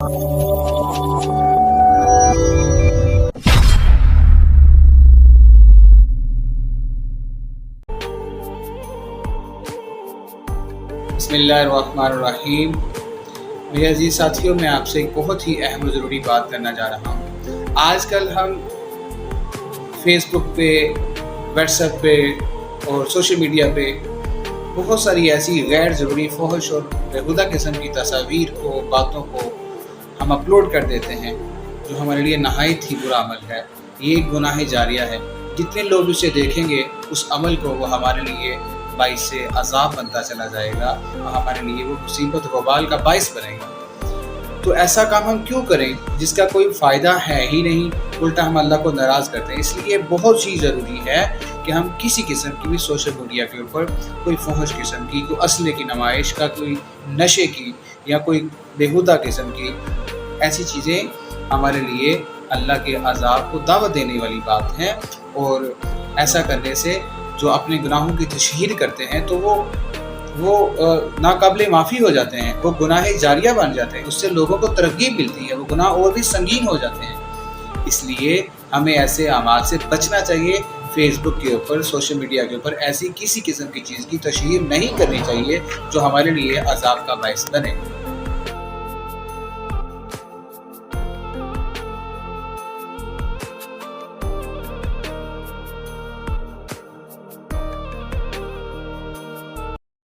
بسم اللہ الرحمن الرحیم۔ میرے عزیز ساتھیوں، میں آپ سے ایک بہت ہی اہم و ضروری بات کرنا جا رہا ہوں۔ آج کل ہم فیس بک پہ، واٹس ایپ پہ اور سوشل میڈیا پہ بہت ساری ایسی غیر ضروری فحش اور بیہودہ قسم کی تصاویر کو، باتوں کو ہم اپلوڈ کر دیتے ہیں، جو ہمارے لیے نہایت ہی برا عمل ہے۔ یہ ایک گناہ جاریہ ہے۔ جتنے لوگ اسے دیکھیں گے، اس عمل کو، وہ ہمارے لیے باعث عذاب بنتا چلا جائے گا اور ہمارے لیے وہ مصیبت و وبال کا باعث بنے گا۔ تو ایسا کام ہم کیوں کریں جس کا کوئی فائدہ ہے ہی نہیں، الٹا ہم اللہ کو ناراض کرتے ہیں۔ اس لیے بہت ہی ضروری ہے کہ ہم کسی قسم کی بھی سوشل میڈیا کے اوپر کوئی فحش قسم کی، کوئی اسلحے کی نمائش کا، کوئی نشے کی یا کوئی بیہودہ قسم کی ایسی چیزیں ہمارے لیے اللہ کے عذاب کو دعوت دینے والی بات ہیں، اور ایسا کرنے سے جو اپنے گناہوں کی تشہیر کرتے ہیں تو وہ ناقابل معافی ہو جاتے ہیں، وہ گناہ جاریہ بن جاتے ہیں، اس سے لوگوں کو ترغیب ملتی ہے، وہ گناہ اور بھی سنگین ہو جاتے ہیں۔ اس لیے ہمیں ایسے اعمال سے بچنا چاہیے۔ فیس بک کے اوپر، سوشل میڈیا کے اوپر ایسی کسی قسم کی چیز کی تشہیر نہیں کرنی چاہیے جو ہمارے لیے عذاب کا باعث بنے۔